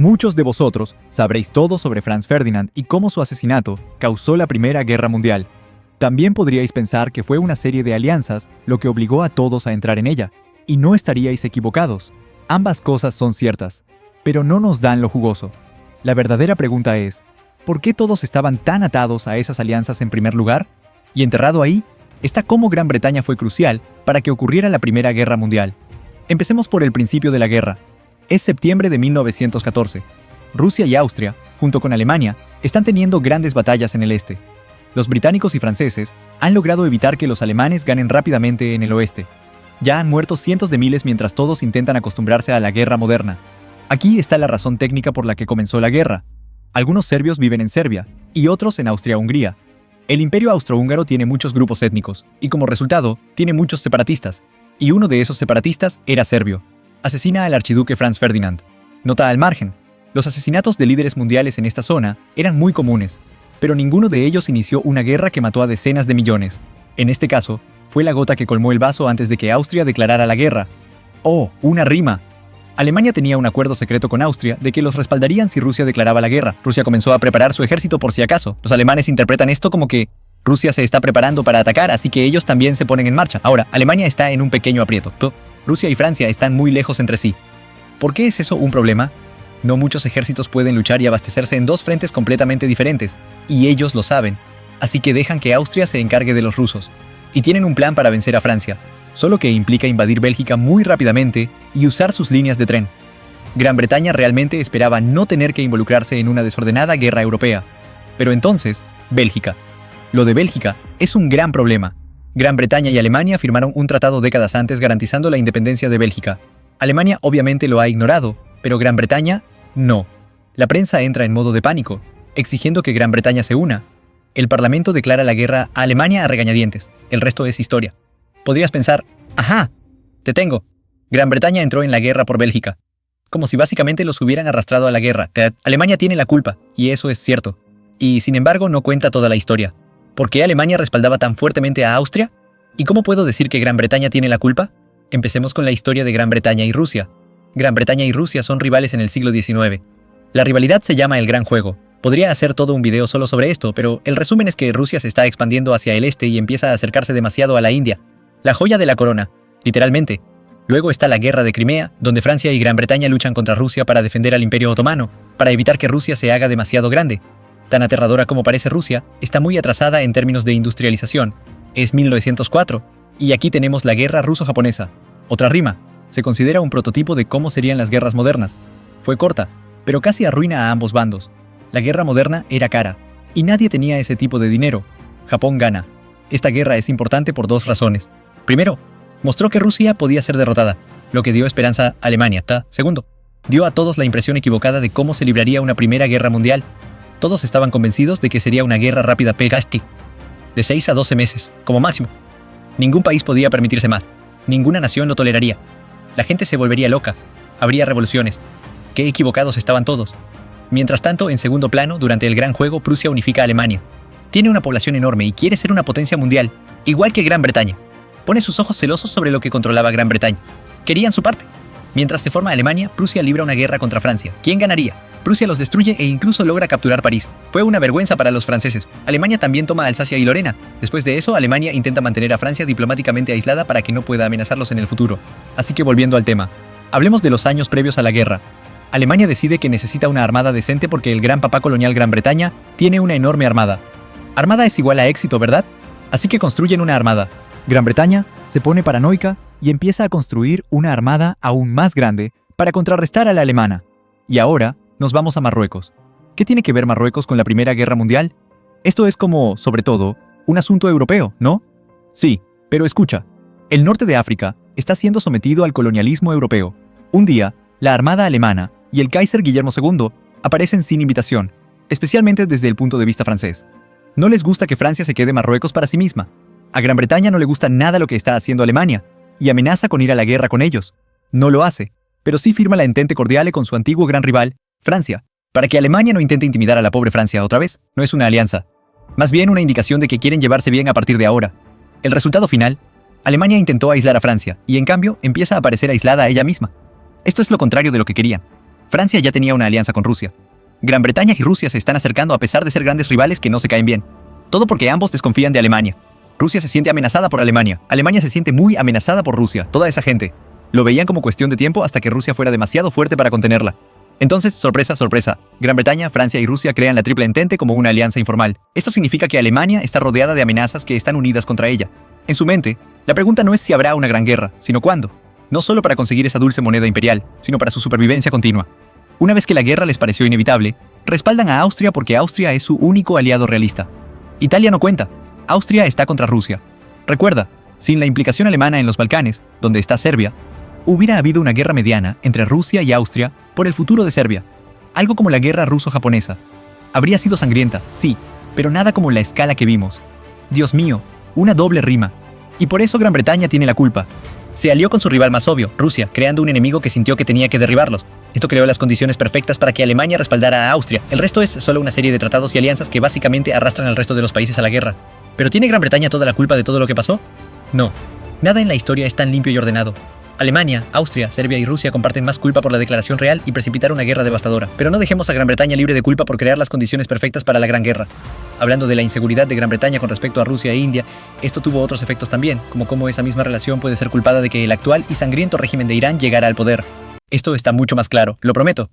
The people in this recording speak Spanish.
Muchos de vosotros sabréis todo sobre Franz Ferdinand y cómo su asesinato causó la Primera Guerra Mundial. También podríais pensar que fue una serie de alianzas lo que obligó a todos a entrar en ella, y no estaríais equivocados. Ambas cosas son ciertas, pero no nos dan lo jugoso. La verdadera pregunta es, ¿por qué todos estaban tan atados a esas alianzas en primer lugar? Y enterrado ahí está cómo Gran Bretaña fue crucial para que ocurriera la Primera Guerra Mundial. Empecemos por el principio de la guerra. Es septiembre de 1914. Rusia y Austria, junto con Alemania, están teniendo grandes batallas en el este. Los británicos y franceses han logrado evitar que los alemanes ganen rápidamente en el oeste. Ya han muerto cientos de miles mientras todos intentan acostumbrarse a la guerra moderna. Aquí está la razón técnica por la que comenzó la guerra. Algunos serbios viven en Serbia y otros en Austria-Hungría. El imperio austrohúngaro tiene muchos grupos étnicos y como resultado tiene muchos separatistas. Y uno de esos separatistas era serbio. Asesina al archiduque Franz Ferdinand. Nota al margen: los asesinatos de líderes mundiales en esta zona eran muy comunes, pero ninguno de ellos inició una guerra que mató a decenas de millones. En este caso, fue la gota que colmó el vaso antes de que Austria declarara la guerra. ¡Oh, una rima! Alemania tenía un acuerdo secreto con Austria de que los respaldarían si Rusia declaraba la guerra. Rusia comenzó a preparar su ejército por si acaso. Los alemanes interpretan esto como que Rusia se está preparando para atacar, así que ellos también se ponen en marcha. Ahora, Alemania está en un pequeño aprieto. Rusia y Francia están muy lejos entre sí. ¿Por qué es eso un problema? No muchos ejércitos pueden luchar y abastecerse en dos frentes completamente diferentes, y ellos lo saben, así que dejan que Austria se encargue de los rusos. Y tienen un plan para vencer a Francia, solo que implica invadir Bélgica muy rápidamente y usar sus líneas de tren. Gran Bretaña realmente esperaba no tener que involucrarse en una desordenada guerra europea. Pero entonces, Bélgica. Lo de Bélgica es un gran problema. Gran Bretaña y Alemania firmaron un tratado décadas antes garantizando la independencia de Bélgica. Alemania obviamente lo ha ignorado, pero Gran Bretaña no. La prensa entra en modo de pánico, exigiendo que Gran Bretaña se una. El Parlamento declara la guerra a Alemania a regañadientes. El resto es historia. Podrías pensar, ¡ajá! Te tengo. Gran Bretaña entró en la guerra por Bélgica. Como si básicamente los hubieran arrastrado a la guerra. Alemania tiene la culpa, y eso es cierto. Y sin embargo no cuenta toda la historia. ¿Por qué Alemania respaldaba tan fuertemente a Austria? ¿Y cómo puedo decir que Gran Bretaña tiene la culpa? Empecemos con la historia de Gran Bretaña y Rusia. Gran Bretaña y Rusia son rivales en el siglo XIX. La rivalidad se llama el Gran Juego. Podría hacer todo un video solo sobre esto, pero el resumen es que Rusia se está expandiendo hacia el este y empieza a acercarse demasiado a la India. La joya de la corona, literalmente. Luego está la Guerra de Crimea, donde Francia y Gran Bretaña luchan contra Rusia para defender al Imperio Otomano, para evitar que Rusia se haga demasiado grande. Tan aterradora como parece Rusia, está muy atrasada en términos de industrialización. Es 1904, y aquí tenemos la guerra ruso-japonesa. Otra rima. Se considera un prototipo de cómo serían las guerras modernas. Fue corta, pero casi arruina a ambos bandos. La guerra moderna era cara, y nadie tenía ese tipo de dinero. Japón gana. Esta guerra es importante por dos razones. Primero, mostró que Rusia podía ser derrotada, lo que dio esperanza a Alemania. Segundo, dio a todos la impresión equivocada de cómo se libraría una primera guerra mundial. Todos estaban convencidos de que sería una guerra rápida de 6 a 12 meses, como máximo. Ningún país podía permitirse más. Ninguna nación lo toleraría. La gente se volvería loca. Habría revoluciones. Qué equivocados estaban todos. Mientras tanto, en segundo plano, durante el Gran Juego, Prusia unifica a Alemania. Tiene una población enorme y quiere ser una potencia mundial, igual que Gran Bretaña. Pone sus ojos celosos sobre lo que controlaba Gran Bretaña. Querían su parte. Mientras se forma Alemania, Prusia libra una guerra contra Francia. ¿Quién ganaría? Prusia los destruye e incluso logra capturar París. Fue una vergüenza para los franceses. Alemania también toma Alsacia y Lorena. Después de eso, Alemania intenta mantener a Francia diplomáticamente aislada para que no pueda amenazarlos en el futuro. Así que volviendo al tema, hablemos de los años previos a la guerra. Alemania decide que necesita una armada decente porque el gran papá colonial Gran Bretaña tiene una enorme armada. Armada es igual a éxito, ¿verdad? Así que construyen una armada. Gran Bretaña se pone paranoica y empieza a construir una armada aún más grande para contrarrestar a la alemana. Y ahora nos vamos a Marruecos. ¿Qué tiene que ver Marruecos con la Primera Guerra Mundial? Esto es como, sobre todo, un asunto europeo, ¿no? Sí, pero escucha. El norte de África está siendo sometido al colonialismo europeo. Un día, la armada alemana y el Kaiser Guillermo II aparecen sin invitación, especialmente desde el punto de vista francés. No les gusta que Francia se quede Marruecos para sí misma. A Gran Bretaña no le gusta nada lo que está haciendo Alemania, y amenaza con ir a la guerra con ellos. No lo hace, pero sí firma la Entente Cordiale con su antiguo gran rival, Francia, para que Alemania no intente intimidar a la pobre Francia otra vez. No es una alianza, más bien una indicación de que quieren llevarse bien a partir de ahora. El resultado final, Alemania intentó aislar a Francia, y en cambio empieza a parecer aislada a ella misma. Esto es lo contrario de lo que querían. Francia ya tenía una alianza con Rusia. Gran Bretaña y Rusia se están acercando a pesar de ser grandes rivales que no se caen bien. Todo porque ambos desconfían de Alemania. Rusia se siente amenazada por Alemania. Alemania se siente muy amenazada por Rusia. Toda esa gente. Lo veían como cuestión de tiempo hasta que Rusia fuera demasiado fuerte para contenerla. Entonces, sorpresa, sorpresa, Gran Bretaña, Francia y Rusia crean la Triple Entente como una alianza informal. Esto significa que Alemania está rodeada de amenazas que están unidas contra ella. En su mente, la pregunta no es si habrá una gran guerra, sino cuándo. No solo para conseguir esa dulce moneda imperial, sino para su supervivencia continua. Una vez que la guerra les pareció inevitable, respaldan a Austria porque Austria es su único aliado realista. Italia no cuenta. Austria está contra Rusia. Recuerda, sin la implicación alemana en los Balcanes, donde está Serbia, hubiera habido una guerra mediana entre Rusia y Austria por el futuro de Serbia. Algo como la guerra ruso-japonesa. Habría sido sangrienta, sí, pero nada como la escala que vimos. Dios mío, una doble rima. Y por eso Gran Bretaña tiene la culpa. Se alió con su rival más obvio, Rusia, creando un enemigo que sintió que tenía que derribarlos. Esto creó las condiciones perfectas para que Alemania respaldara a Austria. El resto es solo una serie de tratados y alianzas que básicamente arrastran al resto de los países a la guerra. ¿Pero tiene Gran Bretaña toda la culpa de todo lo que pasó? No. Nada en la historia es tan limpio y ordenado. Alemania, Austria, Serbia y Rusia comparten más culpa por la declaración real y precipitar una guerra devastadora. Pero no dejemos a Gran Bretaña libre de culpa por crear las condiciones perfectas para la Gran Guerra. Hablando de la inseguridad de Gran Bretaña con respecto a Rusia e India, esto tuvo otros efectos también, como cómo esa misma relación puede ser culpada de que el actual y sangriento régimen de Irán llegara al poder. Esto está mucho más claro, lo prometo.